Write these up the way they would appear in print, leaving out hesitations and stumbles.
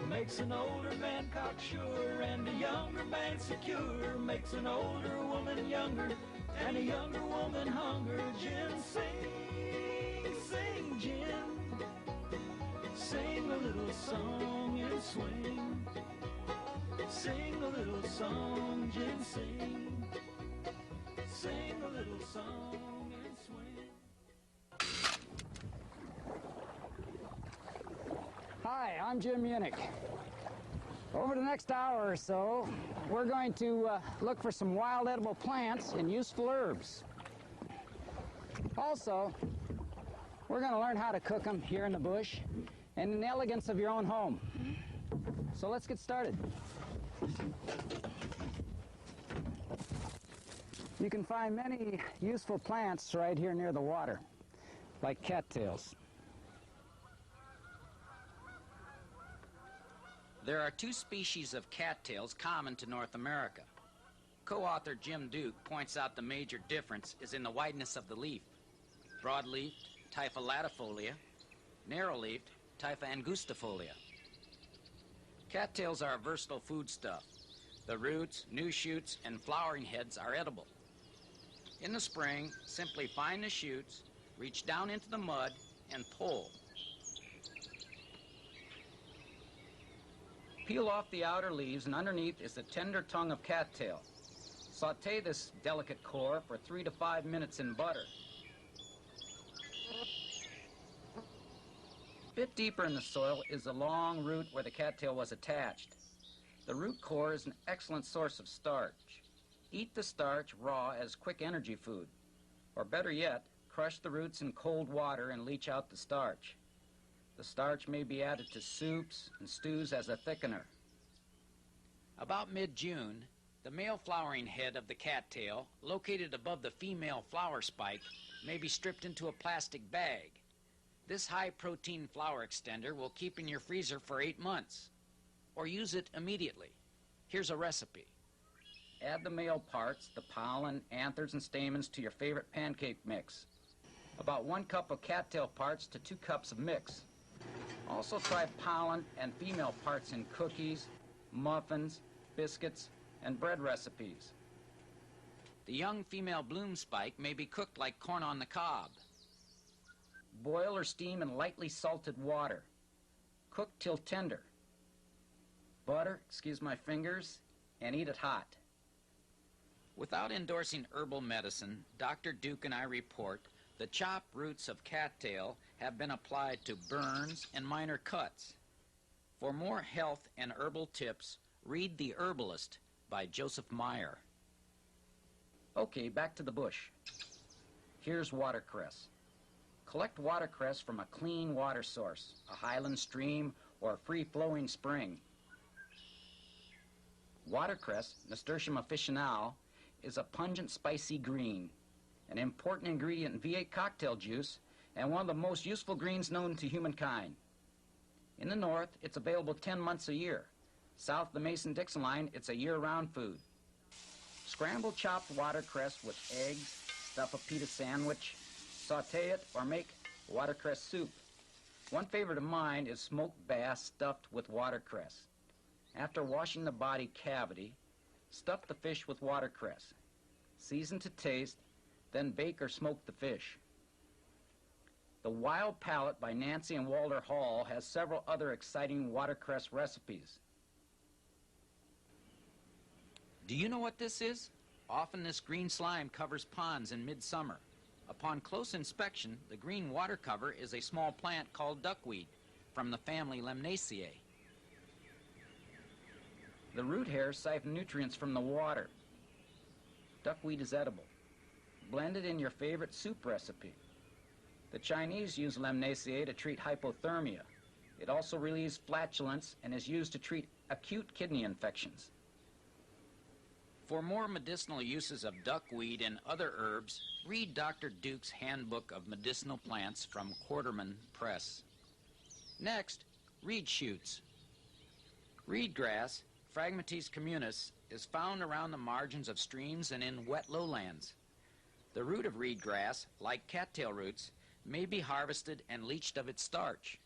Makes an older man cocksure and a younger man secure. Makes an older woman younger and a younger woman hunger. Gin, sing, sing, gin. Sing a little song and swing. Sing a little song, gin, sing. Sing a little song and swing. Hi, I'm Jim Munich. Over the next hour or so, we're going to look for some wild edible plants and useful herbs. Also, we're going to learn how to cook them here in the bush and in the elegance of your own home. So let's get started. You can find many useful plants right here near the water, like cattails. There are two species of cattails common to North America. Co-author Jim Duke points out the major difference is in the wideness of the leaf. Broad-leafed, Typha latifolia, narrow-leafed, Typha angustifolia. Cattails are a versatile foodstuff. The roots, new shoots, and flowering heads are edible. In the spring, simply find the shoots, reach down into the mud, and pull. Peel off the outer leaves, and underneath is the tender tongue of cattail. Sauté this delicate core for 3 to 5 minutes in butter. A bit deeper in the soil is the long root where the cattail was attached. The root core is an excellent source of starch. Eat the starch raw as quick energy food. Or better yet, crush the roots in cold water and leach out the starch. The starch may be added to soups and stews as a thickener. About mid-June, the male flowering head of the cattail, located above the female flower spike, may be stripped into a plastic bag. This high-protein flower extender will keep in your freezer for 8 months. Or use it immediately. Here's a recipe. Add the male parts, the pollen, anthers, and stamens to your favorite pancake mix. About 1 cup of cattail parts to 2 cups of mix. Also try pollen and female parts in cookies, muffins, biscuits, and bread recipes. The young female bloom spike may be cooked like corn on the cob. Boil or steam in lightly salted water. Cook till tender. Butter, excuse my fingers, and eat it hot. Without endorsing herbal medicine, Dr. Duke and I report the chopped roots of cattail have been applied to burns and minor cuts. For more health and herbal tips, read The Herbalist by Joseph Meyer. Okay, back to the bush. Here's watercress. Collect watercress from a clean water source, a highland stream or a free-flowing spring. Watercress, Nasturtium officinale, is a pungent, spicy green, an important ingredient in V8 cocktail juice, and one of the most useful greens known to humankind. In the north, it's available 10 months a year. South of the Mason-Dixon line, it's a year-round food. Scramble chopped watercress with eggs, stuff a pita sandwich, sauté it, or make watercress soup. One favorite of mine is smoked bass stuffed with watercress. After washing the body cavity, stuff the fish with watercress. Season to taste, then bake or smoke the fish. The Wild Palate by Nancy and Walter Hall has several other exciting watercress recipes. Do you know what this is? Often this green slime covers ponds in midsummer. Upon close inspection, the green water cover is a small plant called duckweed from the family Lemnaceae. The root hairs siphon nutrients from the water. Duckweed is edible. Blend it in your favorite soup recipe. The Chinese use Lemnaceae to treat hypothermia. It also relieves flatulence and is used to treat acute kidney infections. For more medicinal uses of duckweed and other herbs, read Dr. Duke's Handbook of Medicinal Plants from Quarterman Press. Next, reed shoots. Reed grass, Phragmites communis, is found around the margins of streams and in wet lowlands. The root of reed grass, like cattail roots, may be harvested and leached of its starch.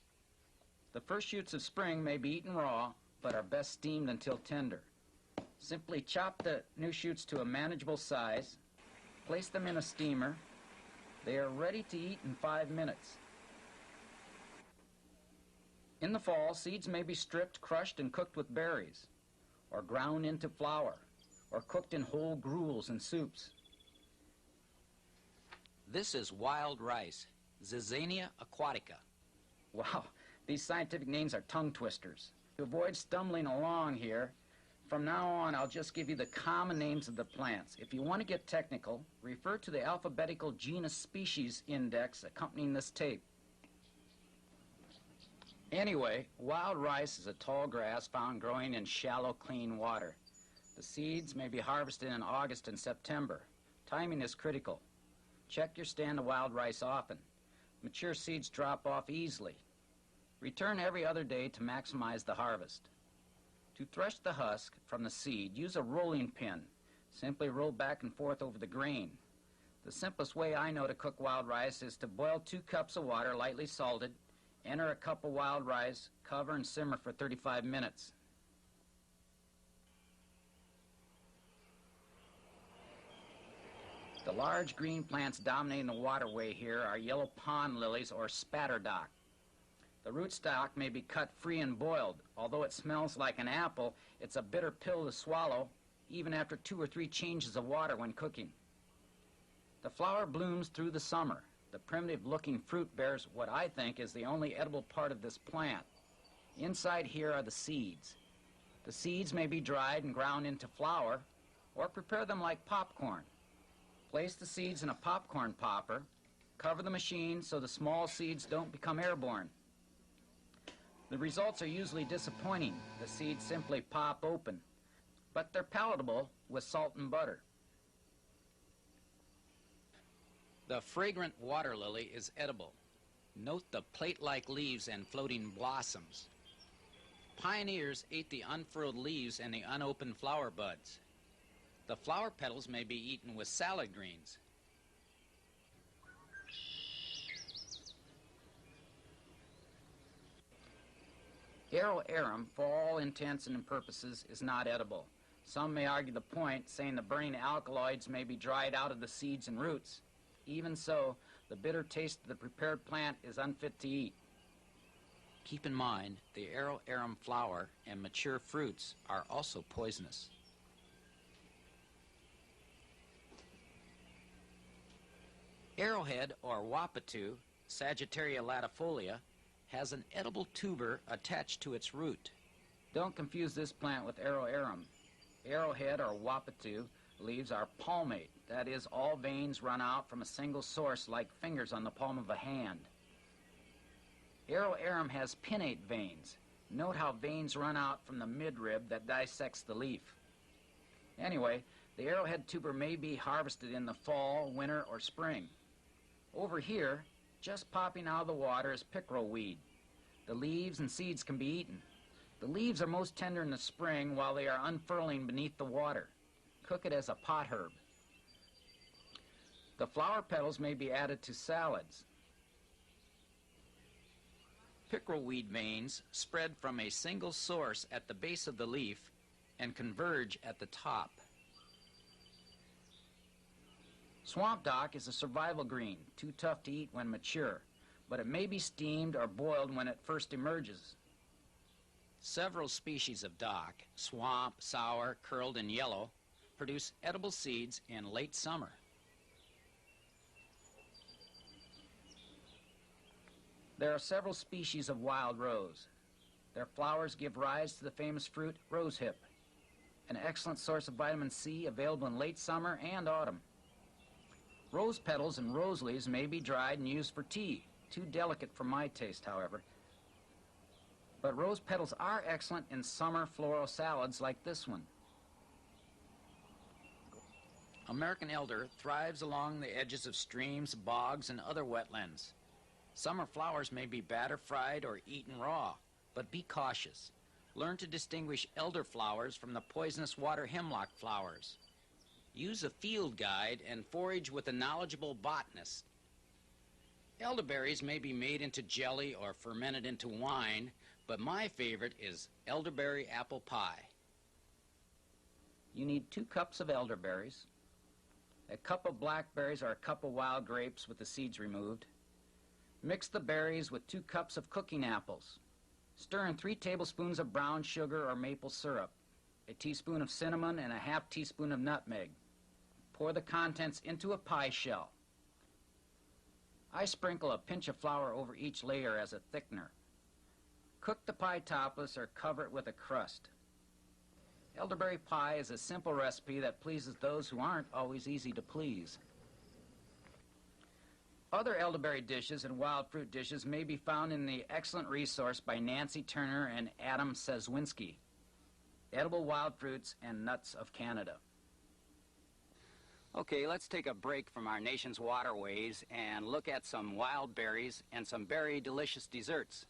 The first shoots of spring may be eaten raw, but are best steamed until tender. Simply chop the new shoots to a manageable size, place them in a steamer. They are ready to eat in 5 minutes. In the fall, seeds may be stripped, crushed, and cooked with berries, or ground into flour, or cooked in whole gruels and soups. This is wild rice, Zizania aquatica. Wow, these scientific names are tongue twisters. To avoid stumbling along here, from now on I'll just give you the common names of the plants. If you want to get technical, refer to the alphabetical genus species index accompanying this tape. Anyway, wild rice is a tall grass found growing in shallow, clean water. The seeds may be harvested in August and September. Timing is critical. Check your stand of wild rice often. Mature seeds drop off easily. Return every other day to maximize the harvest. To thresh the husk from the seed, use a rolling pin. Simply roll back and forth over the grain. The simplest way I know to cook wild rice is to boil 2 cups of water lightly salted, enter a cup of wild rice, cover and simmer for 35 minutes. The large green plants dominating the waterway here are yellow pond lilies or spatterdock. The rootstock may be cut free and boiled. Although it smells like an apple, it's a bitter pill to swallow, even after 2 or 3 changes of water when cooking. The flower blooms through the summer. The primitive-looking fruit bears what I think is the only edible part of this plant. Inside here are the seeds. The seeds may be dried and ground into flour, or prepare them like popcorn. Place the seeds in a popcorn popper. Cover the machine so the small seeds don't become airborne. The results are usually disappointing. The seeds simply pop open, but they're palatable with salt and butter. The fragrant water lily is edible. Note the plate-like leaves and floating blossoms. Pioneers ate the unfurled leaves and the unopened flower buds. The flower petals may be eaten with salad greens. Arrow arum, for all intents and purposes, is not edible. Some may argue the point, saying the burning alkaloids may be dried out of the seeds and roots. Even so, the bitter taste of the prepared plant is unfit to eat. Keep in mind, the arrow arum flower and mature fruits are also poisonous. Arrowhead, or wapatu, Sagittaria latifolia, has an edible tuber attached to its root. Don't confuse this plant with arrow arum. Arrowhead, or wapatu, leaves are palmate. That is, all veins run out from a single source like fingers on the palm of a hand. Arrow arum has pinnate veins. Note how veins run out from the midrib that dissects the leaf. Anyway, the arrowhead tuber may be harvested in the fall, winter, or spring. Over here, just popping out of the water is pickerel weed. The leaves and seeds can be eaten. The leaves are most tender in the spring while they are unfurling beneath the water. Cook it as a pot herb. The flower petals may be added to salads. Pickerel weed veins spread from a single source at the base of the leaf and converge at the top. Swamp dock is a survival green, too tough to eat when mature, but it may be steamed or boiled when it first emerges. Several species of dock, swamp, sour, curled, and yellow, produce edible seeds in late summer. There are several species of wild rose. Their flowers give rise to the famous fruit rosehip, an excellent source of vitamin C available in late summer and autumn. Rose petals and rose leaves may be dried and used for tea. Too delicate for my taste, however. But rose petals are excellent in summer floral salads like this one. American elder thrives along the edges of streams, bogs, and other wetlands. Summer flowers may be batter fried or eaten raw, but be cautious. Learn to distinguish elder flowers from the poisonous water hemlock flowers. Use a field guide and forage with a knowledgeable botanist. Elderberries may be made into jelly or fermented into wine, but my favorite is elderberry apple pie. You need 2 cups of elderberries, a cup of blackberries or a cup of wild grapes with the seeds removed. Mix the berries with 2 cups of cooking apples. Stir in 3 tablespoons of brown sugar or maple syrup, a teaspoon of cinnamon, and a half teaspoon of nutmeg. Pour the contents into a pie shell. I sprinkle a pinch of flour over each layer as a thickener. Cook the pie topless or cover it with a crust. Elderberry pie is a simple recipe that pleases those who aren't always easy to please. Other elderberry dishes and wild fruit dishes may be found in the excellent resource by Nancy Turner and Adam Sezwinski, Edible Wild Fruits and Nuts of Canada. Okay, let's take a break from our nation's waterways and look at some wild berries and some berry delicious desserts.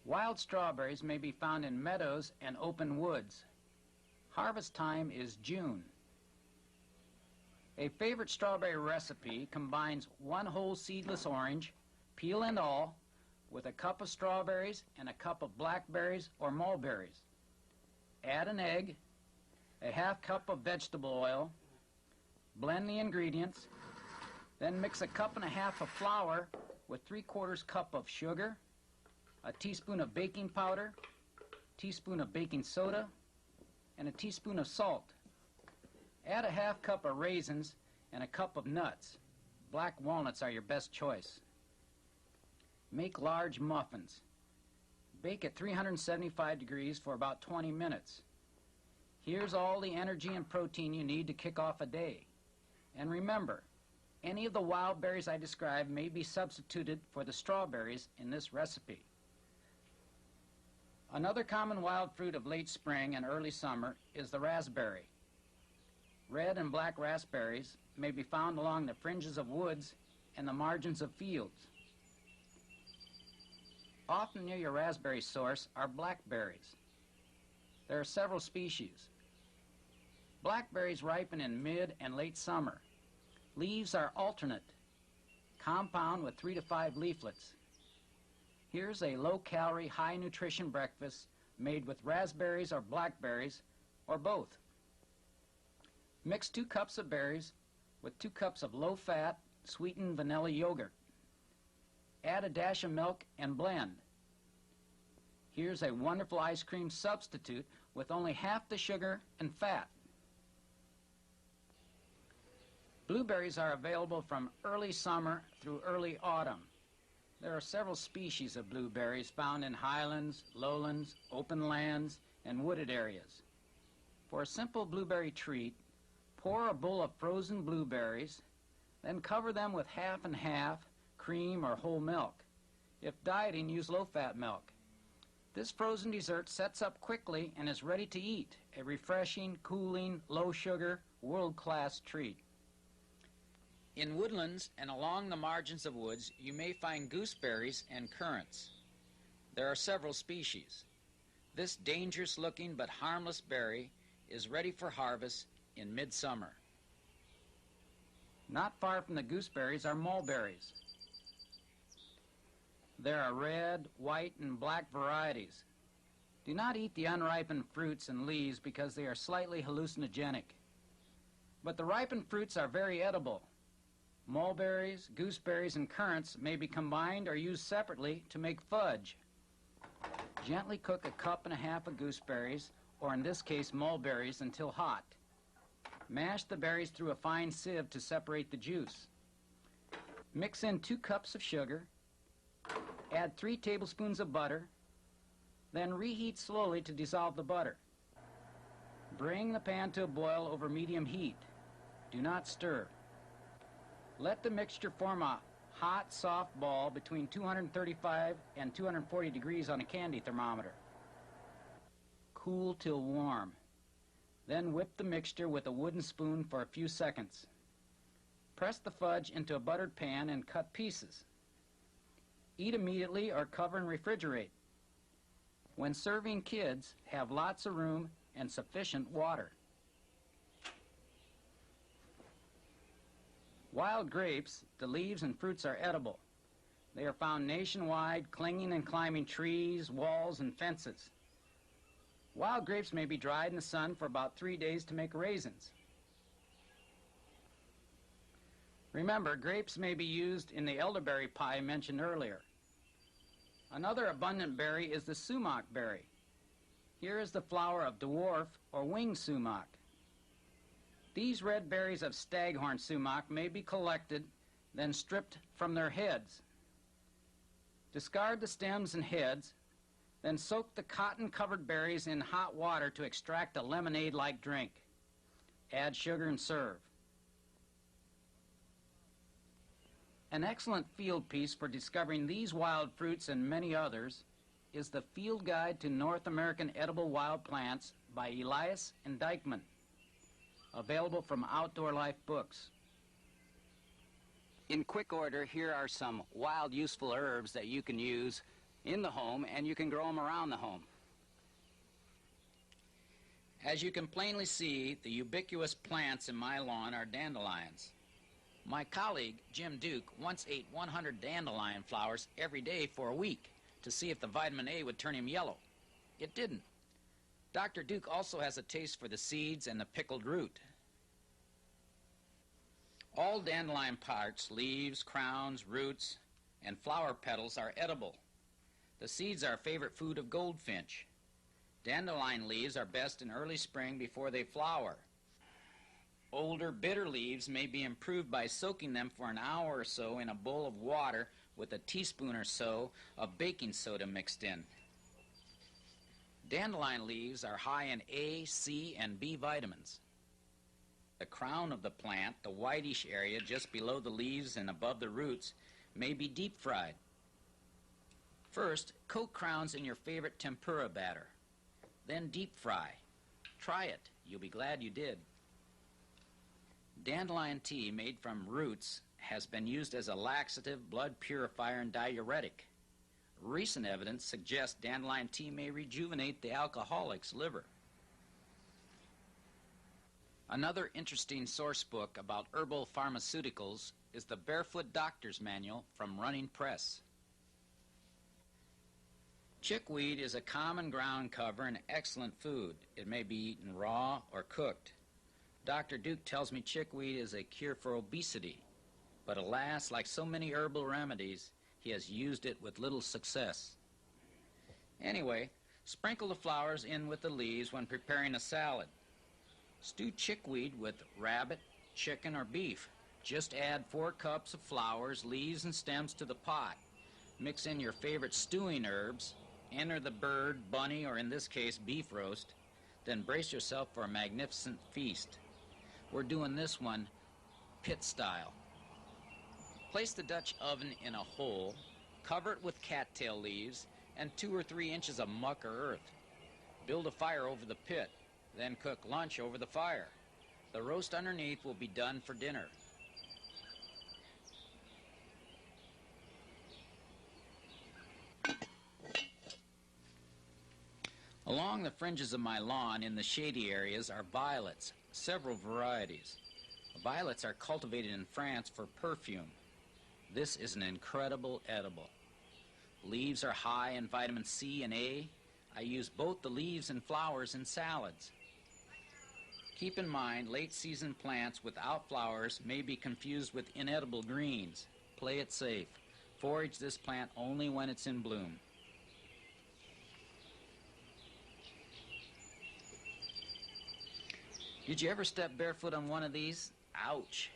Wild strawberries may be found in meadows and open woods. Harvest time is June. A favorite strawberry recipe combines 1 whole seedless orange, peel and all, with a cup of strawberries and a cup of blackberries or mulberries. Add an egg, a half cup of vegetable oil, blend the ingredients, then mix a cup and a half of flour with 3/4 cup of sugar, a teaspoon of baking powder, teaspoon of baking soda, and a teaspoon of salt. Add a half cup of raisins and a cup of nuts. Black walnuts are your best choice. Make large muffins. Bake at 375 degrees for about 20 minutes. Here's all the energy and protein you need to kick off a day. And remember, any of the wild berries I described may be substituted for the strawberries in this recipe. Another common wild fruit of late spring and early summer is the raspberry. Red and black raspberries may be found along the fringes of woods and the margins of fields. Often near your raspberry source are blackberries. There are several species. Blackberries ripen in mid and late summer. Leaves are alternate, compound with 3 to 5 leaflets. Here's a low-calorie, high-nutrition breakfast made with raspberries or blackberries, or both. Mix 2 cups of berries with 2 cups of low-fat, sweetened vanilla yogurt. Add a dash of milk and blend. Here's a wonderful ice cream substitute with only half the sugar and fat. Blueberries are available from early summer through early autumn. There are several species of blueberries found in highlands, lowlands, open lands, and wooded areas. For a simple blueberry treat, pour a bowl of frozen blueberries, then cover them with half and half cream or whole milk. If dieting, use low-fat milk. This frozen dessert sets up quickly and is ready to eat, a refreshing, cooling, low-sugar, world-class treat. In woodlands and along the margins of woods, you may find gooseberries and currants. There are several species. This dangerous-looking but harmless berry is ready for harvest in midsummer. Not far from the gooseberries are mulberries. There are red, white, and black varieties. Do not eat the unripened fruits and leaves because they are slightly hallucinogenic. But the ripened fruits are very edible. Mulberries, gooseberries, and currants may be combined or used separately to make fudge. Gently cook a cup and a half of gooseberries, or in this case mulberries, until hot. Mash the berries through a fine sieve to separate the juice. Mix in 2 cups of sugar, add 3 tablespoons of butter, then reheat slowly to dissolve the butter. Bring the pan to a boil over medium heat. Do not stir. Let the mixture form a hot, soft ball between 235 and 240 degrees on a candy thermometer. Cool till warm. Then whip the mixture with a wooden spoon for a few seconds. Press the fudge into a buttered pan and cut pieces. Eat immediately or cover and refrigerate. When serving kids, have lots of room and sufficient water. Wild grapes, the leaves and fruits are edible. They are found nationwide, clinging and climbing trees, walls, and fences. Wild grapes may be dried in the sun for about 3 days to make raisins. Remember, grapes may be used in the elderberry pie mentioned earlier. Another abundant berry is the sumac berry. Here is the flower of dwarf or winged sumac. These red berries of staghorn sumac may be collected, then stripped from their heads. Discard the stems and heads, then soak the cotton-covered berries in hot water to extract a lemonade-like drink. Add sugar and serve. An excellent field piece for discovering these wild fruits and many others is the Field Guide to North American Edible Wild Plants by Elias and Dykman, available from Outdoor Life Books. In quick order, here are some wild useful herbs that you can use in the home, and you can grow them around the home. As you can plainly see, the ubiquitous plants in my lawn are dandelions. My colleague, Jim Duke, once ate 100 dandelion flowers every day for a week to see if the vitamin A would turn him yellow. It didn't. Dr. Duke also has a taste for the seeds and the pickled root. All dandelion parts, leaves, crowns, roots, and flower petals are edible. The seeds are a favorite food of goldfinch. Dandelion leaves are best in early spring before they flower. Older, bitter leaves may be improved by soaking them for an hour or so in a bowl of water with a teaspoon or so of baking soda mixed in. Dandelion leaves are high in A, C, and B vitamins. The crown of the plant, the whitish area just below the leaves and above the roots, may be deep fried. First, coat crowns in your favorite tempura batter. Then deep fry. Try it. You'll be glad you did. Dandelion tea made from roots has been used as a laxative, blood purifier, and diuretic. Recent evidence suggests dandelion tea may rejuvenate the alcoholic's liver. Another interesting source book about herbal pharmaceuticals is the Barefoot Doctor's Manual from Running Press. Chickweed is a common ground cover and excellent food. It may be eaten raw or cooked. Dr. Duke tells me chickweed is a cure for obesity, but alas, like so many herbal remedies, he has used it with little success. Anyway, sprinkle the flowers in with the leaves when preparing a salad. Stew chickweed with rabbit, chicken, or beef. Just add 4 cups of flowers, leaves, and stems to the pot. Mix in your favorite stewing herbs, enter the bird, bunny, or in this case, beef roast, then brace yourself for a magnificent feast. We're doing this one pit style. Place the Dutch oven in a hole, cover it with cattail leaves and 2 or 3 inches of muck or earth. Build a fire over the pit, then cook lunch over the fire. The roast underneath will be done for dinner. Along the fringes of my lawn in the shady areas are violets, several varieties. Violets are cultivated in France for perfume. This is an incredible edible. Leaves are high in vitamin C and A. I use both the leaves and flowers in salads. Keep in mind, late-season plants without flowers may be confused with inedible greens. Play it safe. Forage this plant only when it's in bloom. Did you ever step barefoot on one of these? Ouch!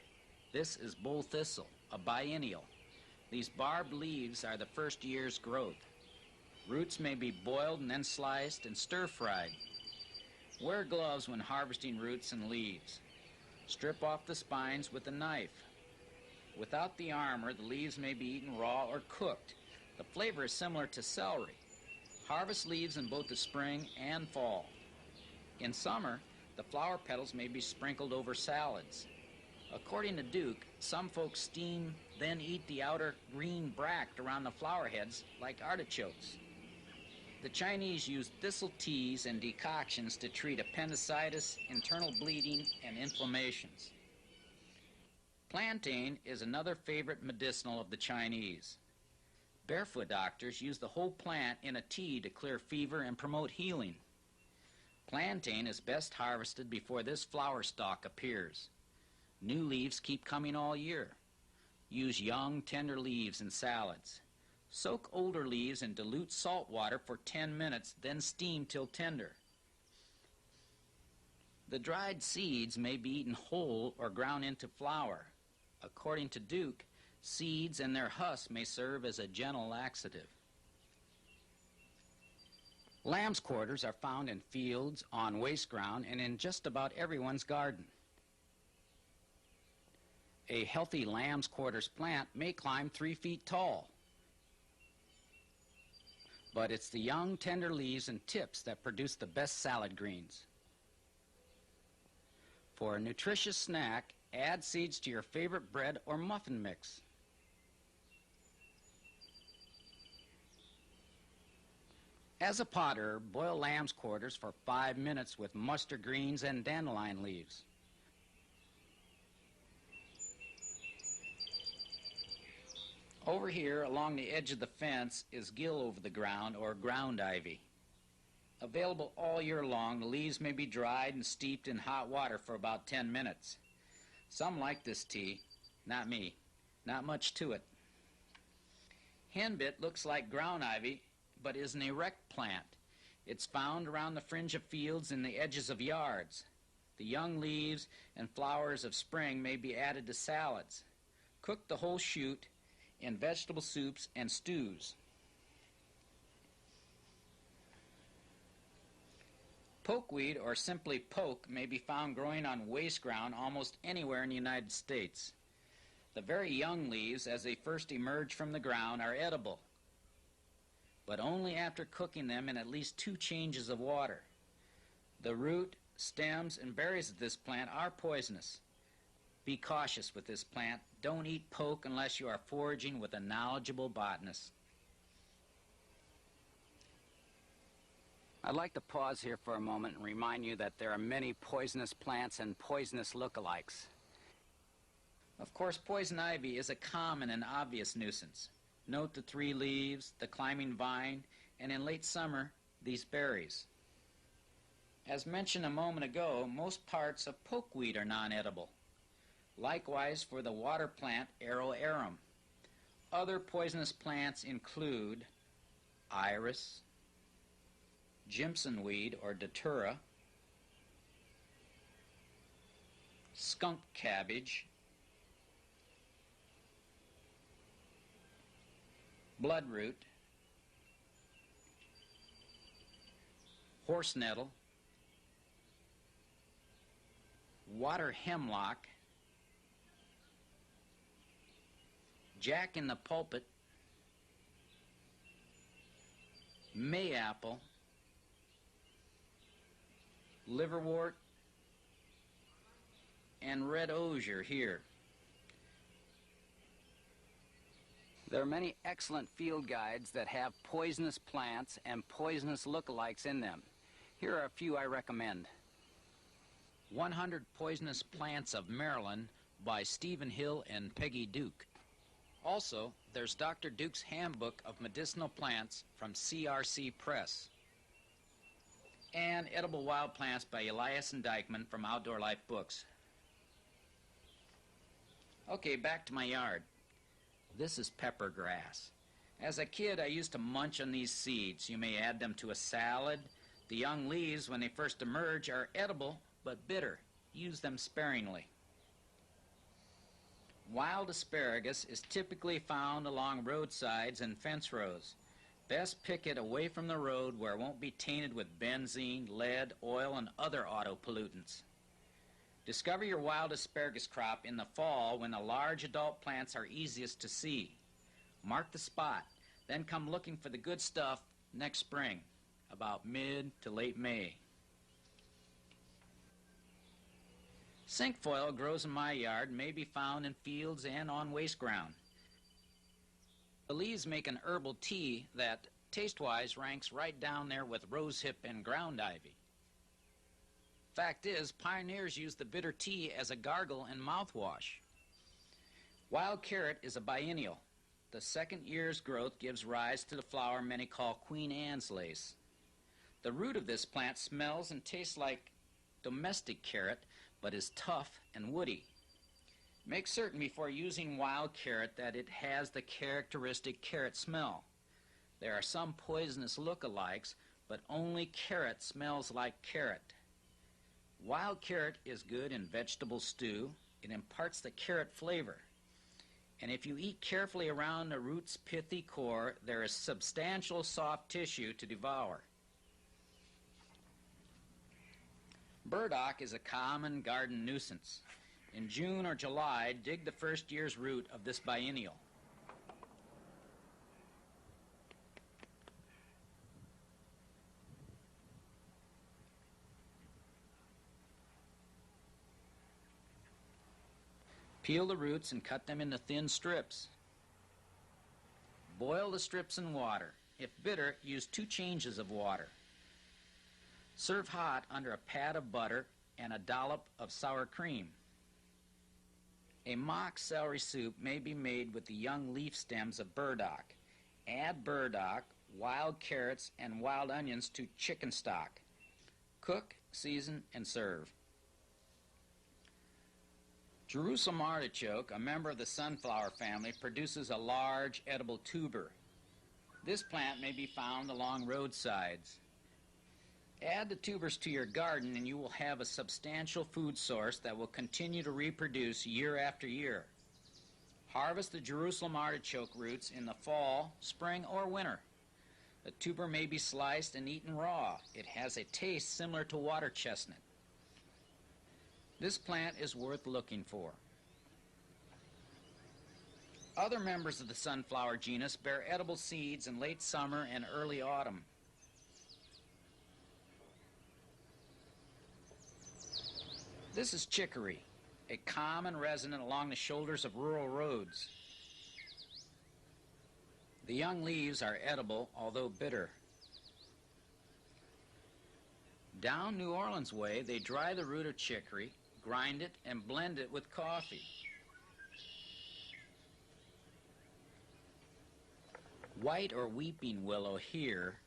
This is bull thistle, a biennial. These barbed leaves are the first year's growth. Roots may be boiled and then sliced and stir-fried. Wear gloves when harvesting roots and leaves. Strip off the spines with a knife. Without the armor, the leaves may be eaten raw or cooked. The flavor is similar to celery. Harvest leaves in both the spring and fall. In summer, the flower petals may be sprinkled over salads. According to Duke, some folks steam, then eat the outer green bract around the flower heads like artichokes. The Chinese use thistle teas and decoctions to treat appendicitis, internal bleeding, and inflammations. Plantain is another favorite medicinal of the Chinese. Barefoot doctors use the whole plant in a tea to clear fever and promote healing. Plantain is best harvested before this flower stalk appears. New leaves keep coming all year. Use young, tender leaves in salads. Soak older leaves in dilute salt water for 10 minutes, then steam till tender. The dried seeds may be eaten whole or ground into flour. According to Duke, seeds and their husks may serve as a gentle laxative. Lamb's quarters are found in fields, on waste ground, and in just about everyone's garden. A healthy lamb's quarters plant may climb 3 feet tall. But it's the young, tender leaves and tips that produce the best salad greens. For a nutritious snack, add seeds to your favorite bread or muffin mix. As a pot herb, boil lamb's quarters for 5 minutes with mustard greens and dandelion leaves. Over here, along the edge of the fence, is gill over the ground, or ground ivy. Available all year long, the leaves may be dried and steeped in hot water for about 10 minutes. Some like this tea, not me. Not much to it. Henbit looks like ground ivy, but is an erect plant. It's found around the fringe of fields and the edges of yards. The young leaves and flowers of spring may be added to salads. Cook the whole shoot in vegetable soups and stews. Pokeweed, or simply poke, may be found growing on waste ground almost anywhere in the United States. The very young leaves, as they first emerge from the ground, are edible, but only after cooking them in at least 2 changes of water. The root, stems, and berries of this plant are poisonous. Be cautious with this plant. Don't eat poke unless you are foraging with a knowledgeable botanist. I'd like to pause here for a moment and remind you that there are many poisonous plants and poisonous lookalikes. Of course, poison ivy is a common and obvious nuisance. Note the 3 leaves, the climbing vine, and in late summer, these berries. As mentioned a moment ago, most parts of pokeweed are non-edible. Likewise for the water plant Aro arum. Other poisonous plants include iris, Jimson weed or datura, skunk cabbage, bloodroot, horse nettle, water hemlock, jack in the pulpit, mayapple, liverwort, and red osier here. There are many excellent field guides that have poisonous plants and poisonous lookalikes in them. Here are a few I recommend. 100 Poisonous Plants of Maryland by Stephen Hill and Peggy Duke. Also, there's Dr. Duke's Handbook of Medicinal Plants from CRC Press. And Edible Wild Plants by Elias and Dykeman from Outdoor Life Books. Okay, back to my yard. This is pepper grass. As a kid, I used to munch on these seeds. You may add them to a salad. The young leaves, when they first emerge, are edible but bitter. Use them sparingly. Wild asparagus is typically found along roadsides and fence rows. Best pick it away from the road where it won't be tainted with benzene, lead, oil, and other auto pollutants. Discover your wild asparagus crop in the fall when the large adult plants are easiest to see. Mark the spot, then come looking for the good stuff next spring, about mid to late May. Cinquefoil grows in my yard and may be found in fields and on waste ground. The leaves make an herbal tea that, taste-wise, ranks right down there with rosehip and ground ivy. Fact is, pioneers used the bitter tea as a gargle and mouthwash. Wild carrot is a biennial. The second year's growth gives rise to the flower many call Queen Anne's lace. The root of this plant smells and tastes like domestic carrot, but is tough and woody. Make certain before using wild carrot that it has the characteristic carrot smell. There are some poisonous look-alikes, but only carrot smells like carrot. Wild carrot is good in vegetable stew. It imparts the carrot flavor. And if you eat carefully around the root's pithy core, there is substantial soft tissue to devour. Burdock is a common garden nuisance. In June or July, dig the first year's root of this biennial. Peel the roots and cut them into thin strips. Boil the strips in water. If bitter, use 2 changes of water. Serve hot under a pat of butter and a dollop of sour cream. A mock celery soup may be made with the young leaf stems of burdock. Add burdock, wild carrots, and wild onions to chicken stock. Cook, season, and serve. Jerusalem artichoke, a member of the sunflower family, produces a large edible tuber. This plant may be found along roadsides. Add the tubers to your garden and you will have a substantial food source that will continue to reproduce year after year. Harvest the Jerusalem artichoke roots in the fall, spring, or winter. The tuber may be sliced and eaten raw. It has a taste similar to water chestnut. This plant is worth looking for. Other members of the sunflower genus bear edible seeds in late summer and early autumn. This is chicory, a common resident along the shoulders of rural roads. The young leaves are edible, although bitter. Down New Orleans way, they dry the root of chicory, grind it, and blend it with coffee. White or weeping willow here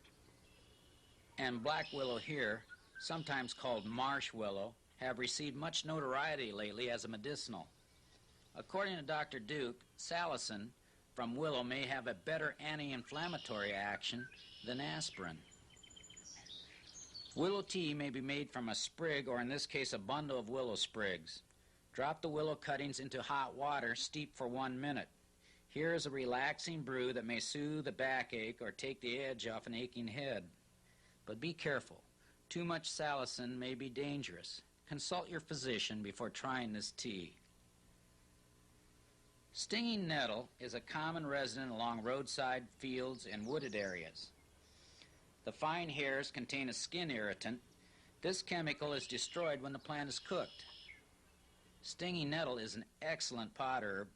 and black willow here, sometimes called marsh willow, have received much notoriety lately as a medicinal. According to Dr. Duke, salicin from willow may have a better anti-inflammatory action than aspirin. Willow tea may be made from a sprig, or in this case a bundle of willow sprigs. Drop the willow cuttings into hot water, steep for 1 minute. Here is a relaxing brew that may soothe a backache or take the edge off an aching head. But be careful. Too much salicin may be dangerous. Consult your physician before trying this tea. Stinging nettle is a common resident along roadside, fields, and wooded areas. The fine hairs contain a skin irritant. This chemical is destroyed when the plant is cooked. Stinging nettle is an excellent pot herb.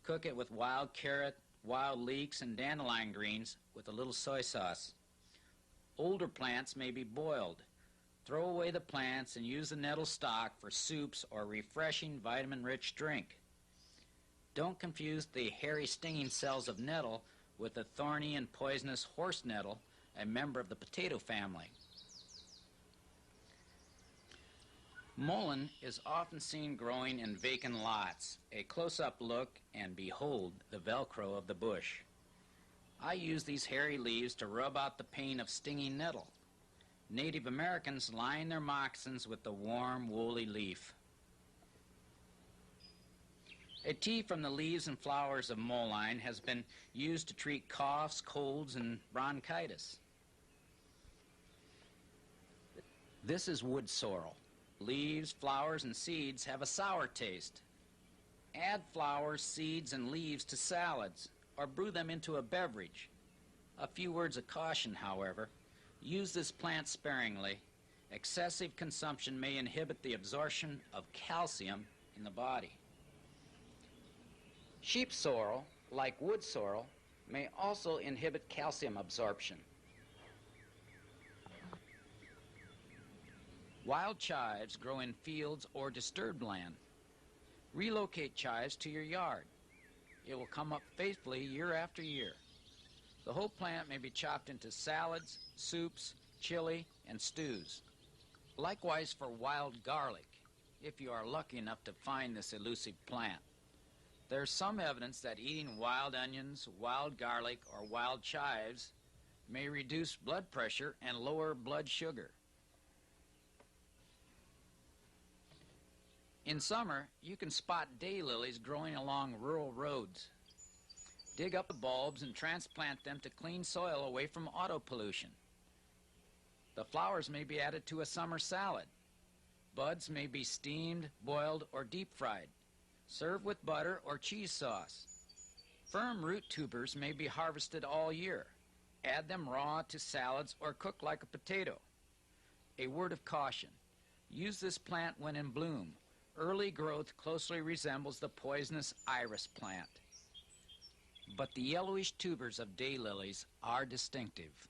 Cook it with wild carrot, wild leeks, and dandelion greens with a little soy sauce. Older plants may be boiled. Throw away the plants and use the nettle stock for soups or refreshing vitamin-rich drink. Don't confuse the hairy stinging cells of nettle with the thorny and poisonous horse nettle, a member of the potato family. Mullein is often seen growing in vacant lots. A close-up look and behold the Velcro of the bush. I use these hairy leaves to rub out the pain of stinging nettle. Native Americans line their moccasins with the warm, woolly leaf. A tea from the leaves and flowers of mullein has been used to treat coughs, colds, and bronchitis. This is wood sorrel. Leaves, flowers, and seeds have a sour taste. Add flowers, seeds, and leaves to salads, or brew them into a beverage. A few words of caution, however. Use this plant sparingly. Excessive consumption may inhibit the absorption of calcium in the body. Sheep sorrel, like wood sorrel, may also inhibit calcium absorption. Wild chives grow in fields or disturbed land. Relocate chives to your yard. it will come up faithfully year after year. The whole plant may be chopped into salads, soups, chili, and stews. Likewise for wild garlic, if you are lucky enough to find this elusive plant. There's some evidence that eating wild onions, wild garlic, or wild chives may reduce blood pressure and lower blood sugar. In summer, you can spot daylilies growing along rural roads. Dig up the bulbs and transplant them to clean soil away from auto pollution. The flowers may be added to a summer salad. Buds may be steamed, boiled, or deep fried. Serve with butter or cheese sauce. Firm root tubers may be harvested all year. Add them raw to salads or cook like a potato. A word of caution: use this plant when in bloom. Early growth closely resembles the poisonous iris plant. But the yellowish tubers of daylilies are distinctive.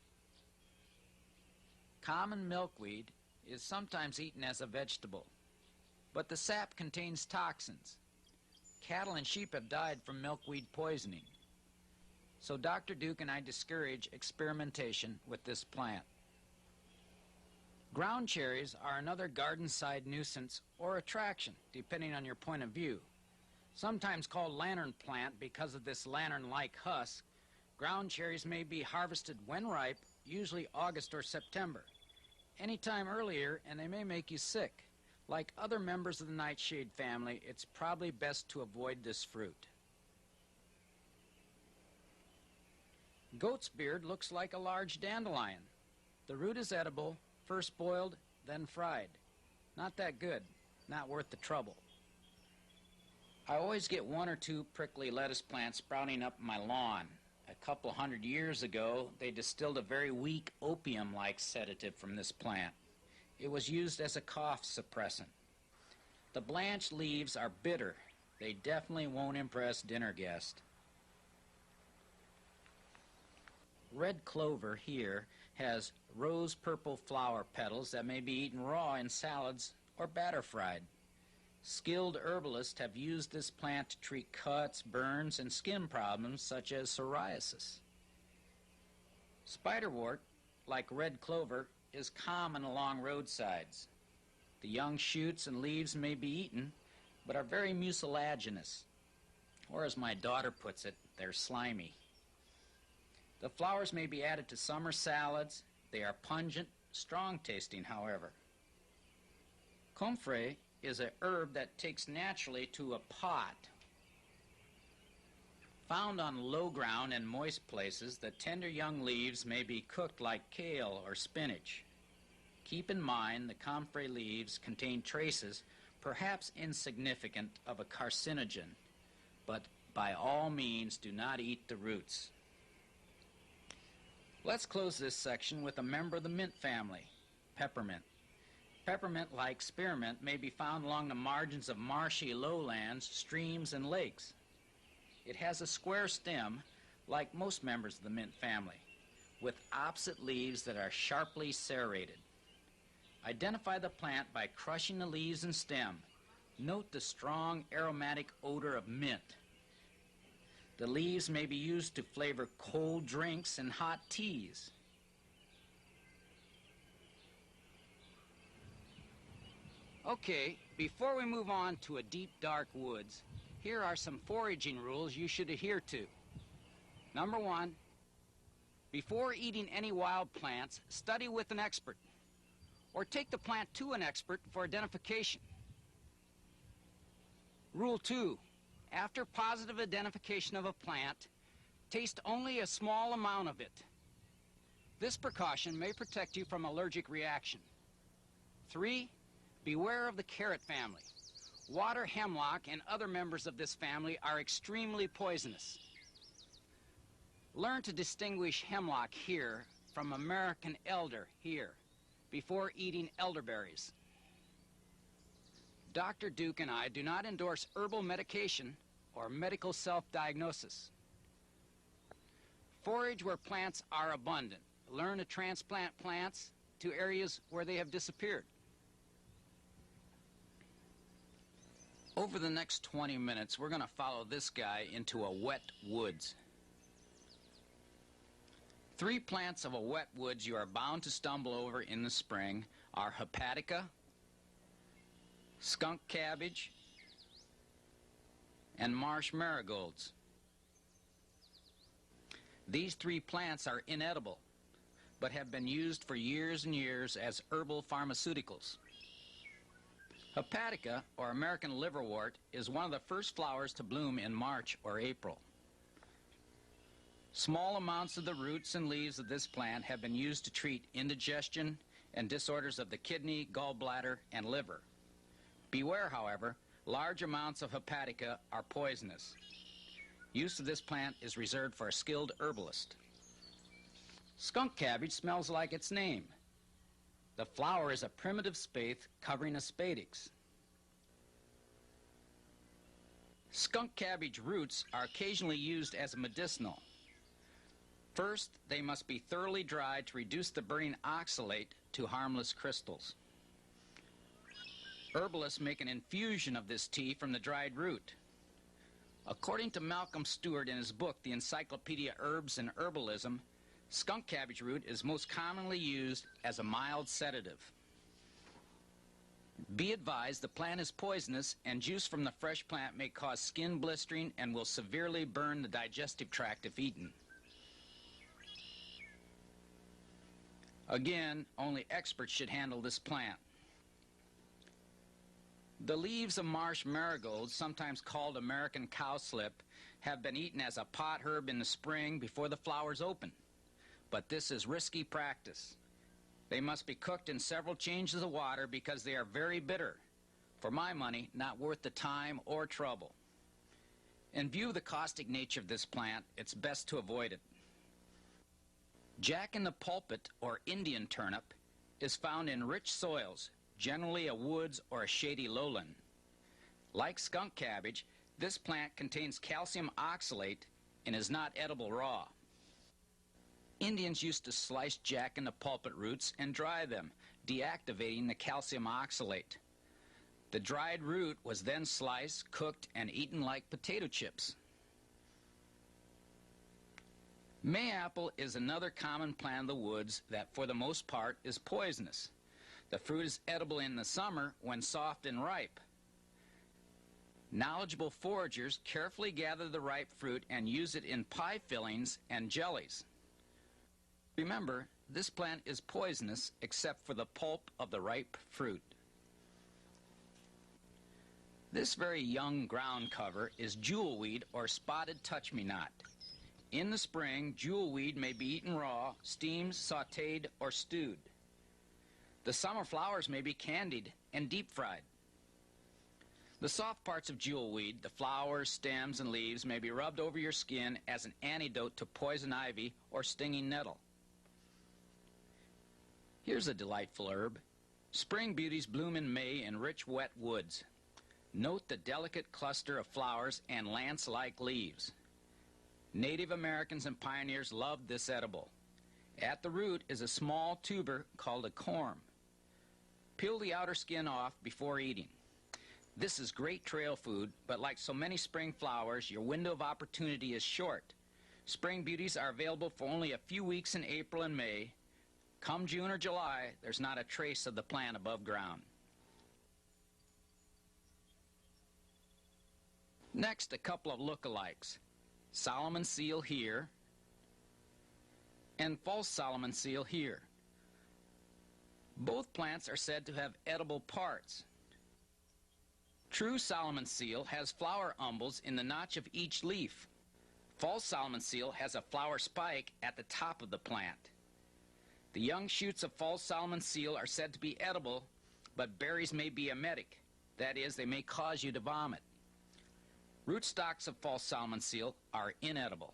Common milkweed is sometimes eaten as a vegetable, but the sap contains toxins. Cattle and sheep have died from milkweed poisoning. So Dr. Duke and I discourage experimentation with this plant. Ground cherries are another garden-side nuisance or attraction, depending on your point of view. Sometimes called lantern plant because of this lantern-like husk, ground cherries may be harvested when ripe, usually August or September. Anytime earlier, and they may make you sick. Like other members of the nightshade family, it's probably best to avoid this fruit. Goat's beard looks like a large dandelion. The root is edible, first boiled, then fried. Not that good, not worth the trouble. I always get one or two prickly lettuce plants sprouting up my lawn. A couple hundred years ago, they distilled a very weak opium-like sedative from this plant. It was used as a cough suppressant. The blanched leaves are bitter. They definitely won't impress dinner guests. Red clover here has rose purple flower petals that may be eaten raw in salads or batter fried. Skilled herbalists have used this plant to treat cuts, burns, and skin problems such as psoriasis. Spiderwort, like red clover, is common along roadsides. The young shoots and leaves may be eaten, but are very mucilaginous, or as my daughter puts it, they're slimy. The flowers may be added to summer salads. They are pungent, strong-tasting, however. Comfrey is a herb that takes naturally to a pot. Found on low ground and moist places, the tender young leaves may be cooked like kale or spinach. Keep in mind the comfrey leaves contain traces, perhaps insignificant, of a carcinogen, but by all means do not eat the roots. Let's close this section with a member of the mint family, peppermint. Peppermint, like spearmint, may be found along the margins of marshy lowlands, streams, and lakes. It has a square stem, like most members of the mint family, with opposite leaves that are sharply serrated. Identify the plant by crushing the leaves and stem. Note the strong aromatic odor of mint. The leaves may be used to flavor cold drinks and hot teas. Okay, before we move on to a deep, dark woods, here are some foraging rules you should adhere to. Number 1, before eating any wild plants, study with an expert, or take the plant to an expert for identification. Rule 2, after positive identification of a plant, taste only a small amount of it. This precaution may protect you from allergic reaction. 3, beware of the carrot family. Water hemlock and other members of this family are extremely poisonous. Learn to distinguish hemlock here from American elder here before eating elderberries. Dr. Duke and I do not endorse herbal medication or medical self-diagnosis. Forage where plants are abundant. Learn to transplant plants to areas where they have disappeared. Over the next 20 minutes, we're going to follow this guy into a wet woods. 3 plants of a wet woods you are bound to stumble over in the spring are hepatica, skunk cabbage, and marsh marigolds. These 3 plants are inedible, but have been used for years and years as herbal pharmaceuticals. Hepatica, or American liverwort, is one of the first flowers to bloom in March or April. Small amounts of the roots and leaves of this plant have been used to treat indigestion and disorders of the kidney, gallbladder, and liver. Beware, however, large amounts of hepatica are poisonous. Use of this plant is reserved for a skilled herbalist. Skunk cabbage smells like its name. The flower is a primitive spathe covering a spadix. Skunk cabbage roots are occasionally used as medicinal. First, they must be thoroughly dried to reduce the burning oxalate to harmless crystals. Herbalists make an infusion of this tea from the dried root. According to Malcolm Stewart in his book, The Encyclopedia Herbs and Herbalism, skunk cabbage root is most commonly used as a mild sedative. Be advised, the plant is poisonous, and juice from the fresh plant may cause skin blistering and will severely burn the digestive tract if eaten. Again, only experts should handle this plant. The leaves of marsh marigolds, sometimes called American cowslip, have been eaten as a pot herb in the spring before the flowers open. But this is risky practice. They must be cooked in several changes of water because they are very bitter. For my money, not worth the time or trouble. In view of the caustic nature of this plant, it's best to avoid it. Jack in the pulpit, or Indian turnip, is found in rich soils, generally a woods or a shady lowland. Like skunk cabbage, this plant contains calcium oxalate and is not edible raw. Indians used to slice jack in the pulpit roots and dry them, deactivating the calcium oxalate. The dried root was then sliced, cooked, and eaten like potato chips. Mayapple is another common plant of the woods that, for the most part, is poisonous. The fruit is edible in the summer when soft and ripe. Knowledgeable foragers carefully gather the ripe fruit and use it in pie fillings and jellies. Remember, this plant is poisonous except for the pulp of the ripe fruit. This very young ground cover is jewelweed or spotted touch-me-not. In the spring, jewelweed may be eaten raw, steamed, sautéed, or stewed. The summer flowers may be candied and deep-fried. The soft parts of jewelweed, the flowers, stems, and leaves, may be rubbed over your skin as an antidote to poison ivy or stinging nettle. Here's a delightful herb. Spring beauties bloom in May in rich, wet woods. Note the delicate cluster of flowers and lance-like leaves. Native Americans and pioneers loved this edible. At the root is a small tuber called a corm. Peel the outer skin off before eating. This is great trail food, but like so many spring flowers, your window of opportunity is short. Spring beauties are available for only a few weeks in April and May. Come June or July, there's not a trace of the plant above ground. Next, a couple of lookalikes. Solomon seal here, and false Solomon seal here. Both plants are said to have edible parts. True Solomon seal has flower umbels in the notch of each leaf. False Solomon seal has a flower spike at the top of the plant. The young shoots of false Solomon seal are said to be edible, but berries may be emetic. That is, they may cause you to vomit. Rootstocks of false Solomon seal are inedible.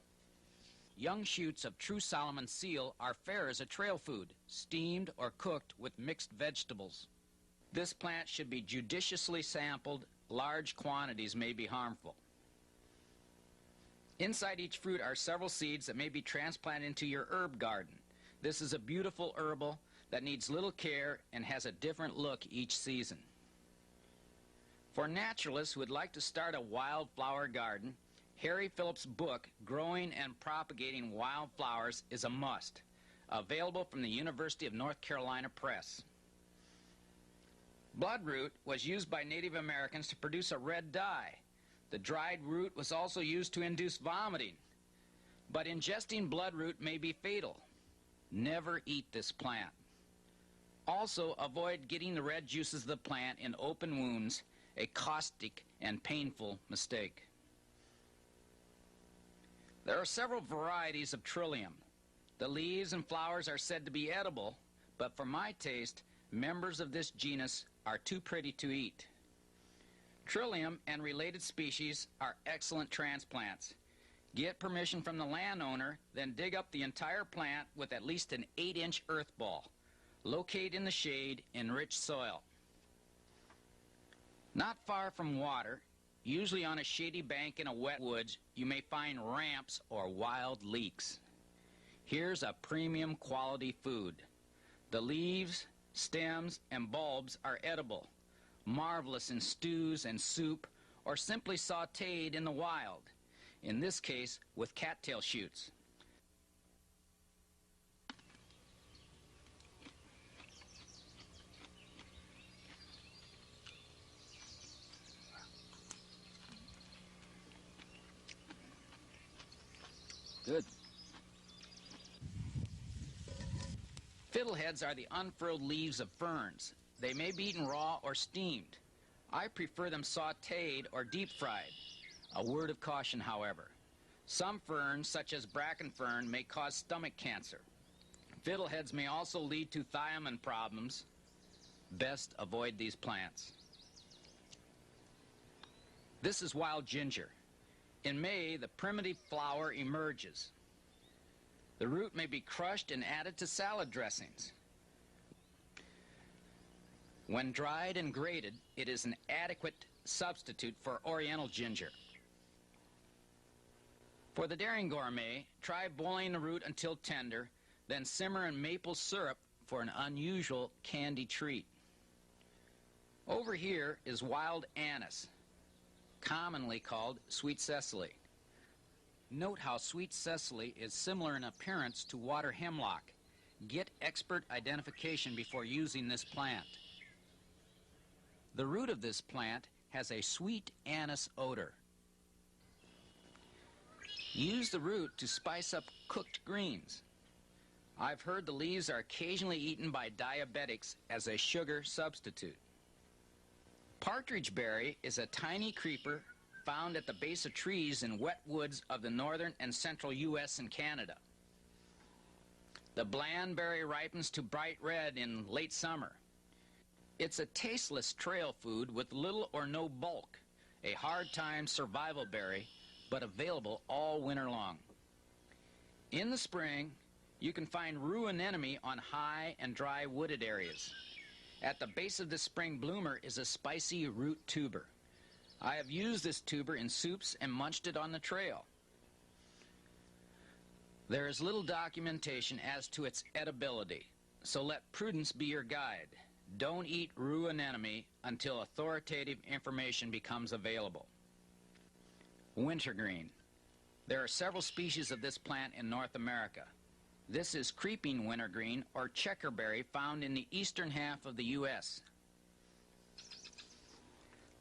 Young shoots of true Solomon seal are fair as a trail food, steamed or cooked with mixed vegetables. This plant should be judiciously sampled. Large quantities may be harmful. Inside each fruit are several seeds that may be transplanted into your herb garden. This is a beautiful herbal that needs little care and has a different look each season. For naturalists who would like to start a wildflower garden, Harry Phillips' book, Growing and Propagating Wildflowers, is a must. Available from the University of North Carolina Press. Bloodroot was used by Native Americans to produce a red dye. The dried root was also used to induce vomiting. But ingesting bloodroot may be fatal. Never eat this plant. Also, avoid getting the red juices of the plant in open wounds, a caustic and painful mistake. There are several varieties of Trillium. The leaves and flowers are said to be edible, but for my taste, members of this genus are too pretty to eat. Trillium and related species are excellent transplants. Get permission from the landowner, then dig up the entire plant with at least an 8-inch earth ball. Locate in the shade in rich soil. Not far from water, usually on a shady bank in a wet woods, you may find ramps or wild leeks. Here's a premium quality food. The leaves, stems, and bulbs are edible, marvelous in stews and soup, or simply sautéed in the wild, in this case with cattail shoots. Good. Fiddleheads are the unfurled leaves of ferns. They may be eaten raw or steamed. I prefer them sautéed or deep-fried. A word of caution, however. Some ferns, such as bracken fern, may cause stomach cancer. Fiddleheads may also lead to thiamine problems. Best avoid these plants. This is wild ginger. In May, the primitive flower emerges. The root may be crushed and added to salad dressings. When dried and grated, it is an adequate substitute for oriental ginger. For the daring gourmet, try boiling the root until tender, then simmer in maple syrup for an unusual candy treat. Over here is wild anise, commonly called sweet cecily. Note how sweet cecily is similar in appearance to water hemlock. Get expert identification before using this plant. The root of this plant has a sweet anise odor. Use the root to spice up cooked greens. I've heard the leaves are occasionally eaten by diabetics as a sugar substitute. Partridge berry is a tiny creeper found at the base of trees in wet woods of the northern and central U.S. and Canada. The bland berry ripens to bright red in late summer. It's a tasteless trail food with little or no bulk, a hard-time survival berry, but available all winter long. In the spring, you can find rue anemone on high and dry wooded areas. At the base of the spring bloomer is a spicy root tuber. I have used this tuber in soups and munched it on the trail. There is little documentation as to its edibility, so let prudence be your guide. Don't eat rue anemone until authoritative information becomes available. Wintergreen. There are several species of this plant in North America. This is creeping wintergreen or checkerberry found in the eastern half of the U.S.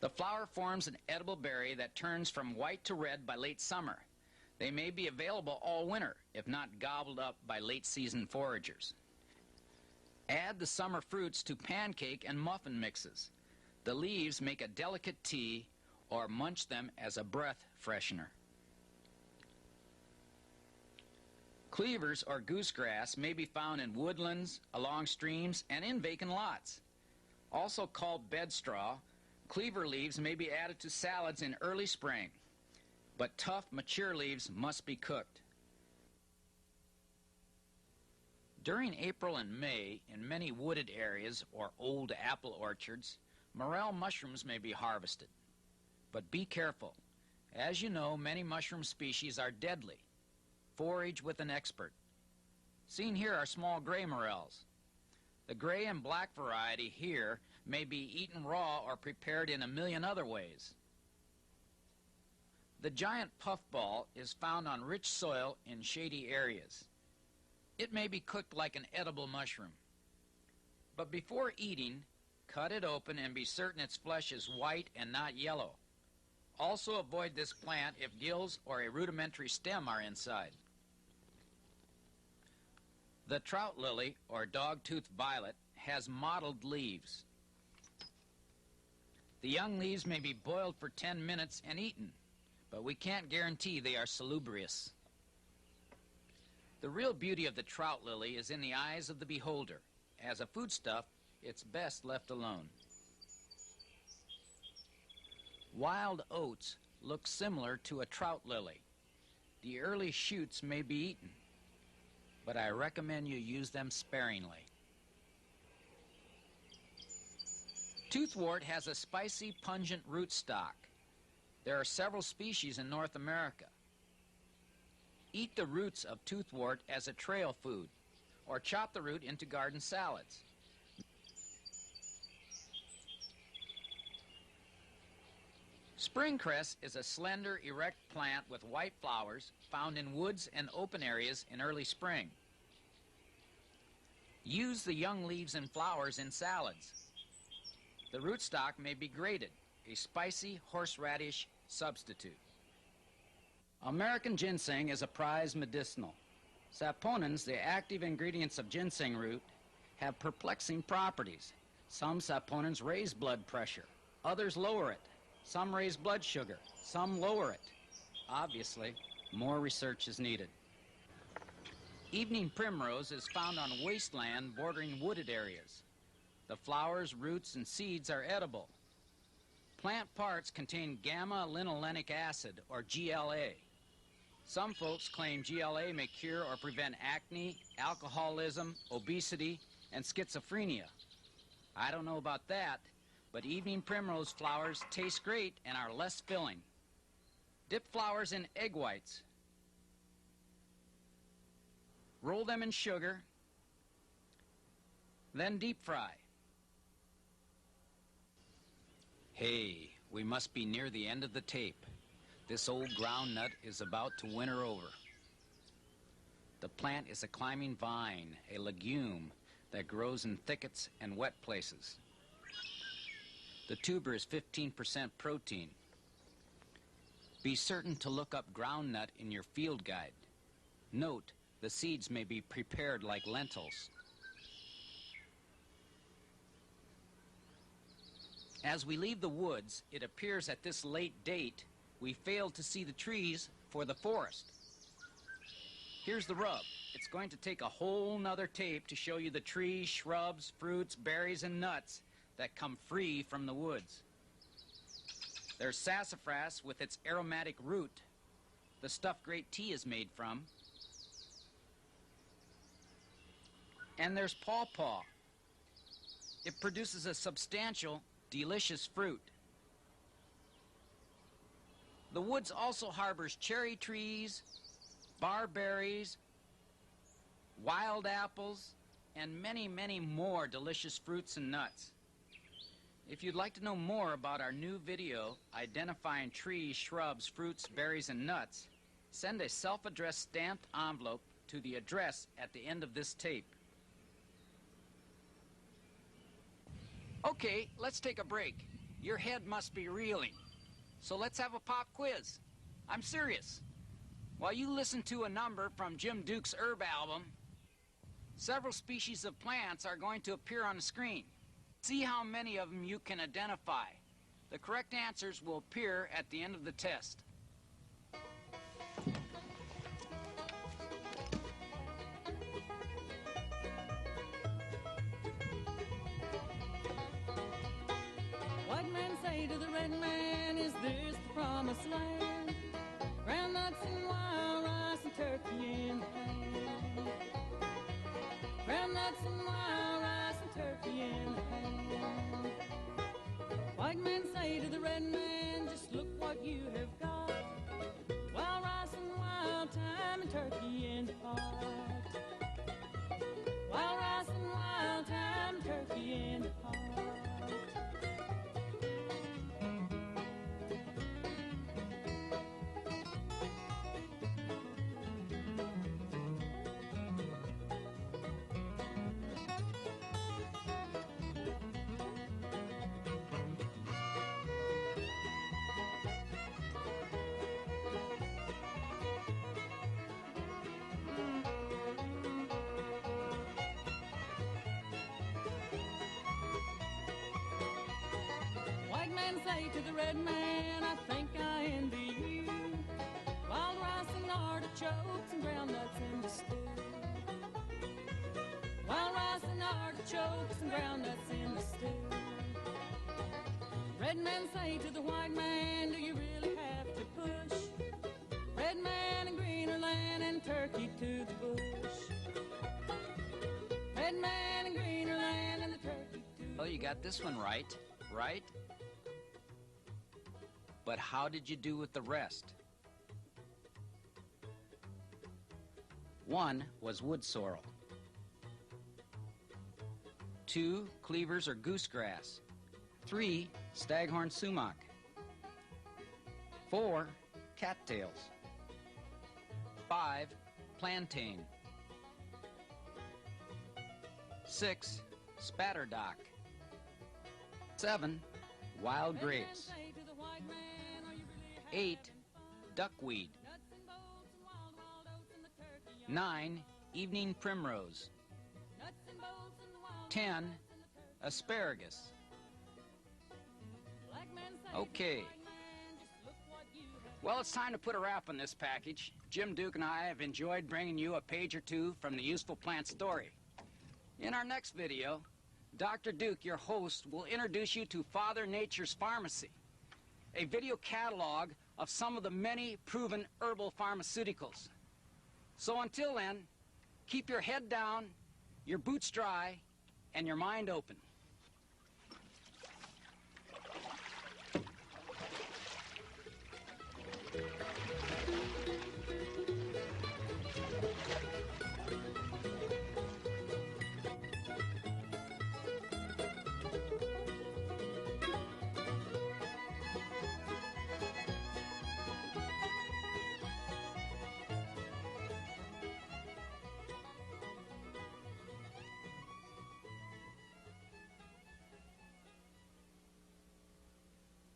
The flower forms an edible berry that turns from white to red by late summer. They may be available all winter, if not gobbled up by late-season foragers. Add the summer fruits to pancake and muffin mixes. The leaves make a delicate tea or munch them as a breath freshener. Cleavers or goosegrass may be found in woodlands, along streams, and in vacant lots. Also called bedstraw, cleaver leaves may be added to salads in early spring, but tough, mature leaves must be cooked. During April and May, in many wooded areas or old apple orchards, morel mushrooms may be harvested. But be careful. As you know, many mushroom species are deadly. Forage with an expert. Seen here are small gray morels. The gray and black variety here may be eaten raw or prepared in a million other ways. The giant puffball is found on rich soil in shady areas. It may be cooked like an edible mushroom. But before eating, cut it open and be certain its flesh is white and not yellow. Also avoid this plant if gills or a rudimentary stem are inside. The trout lily, or dog-tooth violet, has mottled leaves. The young leaves may be boiled for 10 minutes and eaten, but we can't guarantee they are salubrious. The real beauty of the trout lily is in the eyes of the beholder. As a foodstuff, it's best left alone. Wild oats look similar to a trout lily. The early shoots may be eaten, but I recommend you use them sparingly. Toothwort has a spicy, pungent rootstock. There are several species in North America. Eat the roots of toothwort as a trail food, or chop the root into garden salads. Springcress is a slender, erect plant with white flowers found in woods and open areas in early spring. Use the young leaves and flowers in salads. The rootstock may be grated, a spicy horseradish substitute. American ginseng is a prized medicinal. Saponins, the active ingredients of ginseng root, have perplexing properties. Some saponins raise blood pressure, others lower it. Some raise blood sugar, some lower it. Obviously, more research is needed. Evening primrose is found on wasteland bordering wooded areas. The flowers, roots, and seeds are edible. Plant parts contain gamma-linolenic acid, or GLA. Some folks claim GLA may cure or prevent acne, alcoholism, obesity, and schizophrenia. I don't know about that, but evening primrose flowers taste great and are less filling. Dip flowers in egg whites. Roll them in sugar, then deep fry. Hey, we must be near the end of the tape. This old groundnut is about to winter over. The plant is a climbing vine, a legume that grows in thickets and wet places. The tuber is 15% protein. Be certain to look up groundnut in your field guide. Note, the seeds may be prepared like lentils. As we leave the woods, it appears at this late date we failed to see the trees for the forest. Here's the rub. It's going to take a whole nother tape to show you the trees, shrubs, fruits, berries, and nuts that come free from the woods. There's sassafras with its aromatic root, the stuff great tea is made from. And there's pawpaw. It produces a substantial, delicious fruit. The woods also harbors cherry trees, barberries, wild apples, and many, many more delicious fruits and nuts. If you'd like to know more about our new video identifying trees, shrubs, fruits, berries, and nuts, send a self-addressed stamped envelope to the address at the end of this tape. Okay, let's take a break. Your head must be reeling. So let's have a pop quiz. I'm serious. While you listen to a number from Jim Duke's herb album, several species of plants are going to appear on the screen. See how many of them you can identify. The correct answers will appear at the end of the test. White men say to the red man, is this the promised land? Groundnuts and wild rice and turkey in the hand. Groundnuts and wild rice and turkey in the hand. White men say to the red man, just look what you have got. Wild rice and wild thyme and turkey in the pot. Wild rice and wild thyme and turkey in the pot. say to the red man, I think I envy you. Wild rice and artichokes and ground nuts in the stew. Wild rice and artichokes and ground nuts in the stew. Red man say to the white man, do you really have to push red man and greener land and turkey to the bush? Red man and greener land and the turkey to the Well, you got this one right, right? But how did you do with the rest? 1 was wood sorrel. 2, cleavers or goosegrass. 3, staghorn sumac. 4, cattails. 5, plantain. 6, spatterdock. 7, wild grapes. 8, duckweed. 9, evening primrose. 10, asparagus. Okay. Well, it's time to put a wrap on this package. Jim Duke and I have enjoyed bringing you a page or two from the Useful Plant story. In our next video, Dr. Duke, your host, will introduce you to Father Nature's Pharmacy, a video catalog of some of the many proven herbal pharmaceuticals. So until then, keep your head down, your boots dry, and your mind open.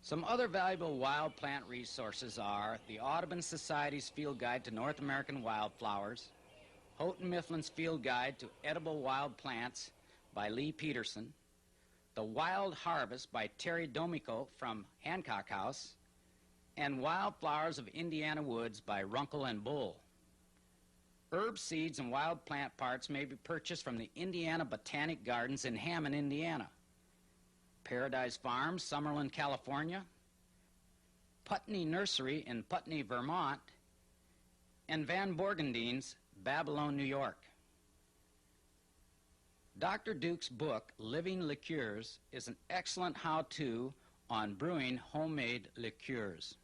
Some other valuable wild plant resources are the Audubon Society's Field Guide to North American Wildflowers, Houghton Mifflin's Field Guide to Edible Wild Plants by Lee Peterson, The Wild Harvest by Terry Domico from Hancock House, and Wildflowers of Indiana Woods by Runkle and Bull. Herb seeds and wild plant parts may be purchased from the Indiana Botanic Gardens in Hammond, Indiana, Paradise Farms, Summerlin, California, Putney Nursery in Putney, Vermont, and Van Borgendine's Babylon, New York. Dr. Duke's book, Living Liqueurs, is an excellent how-to on brewing homemade liqueurs.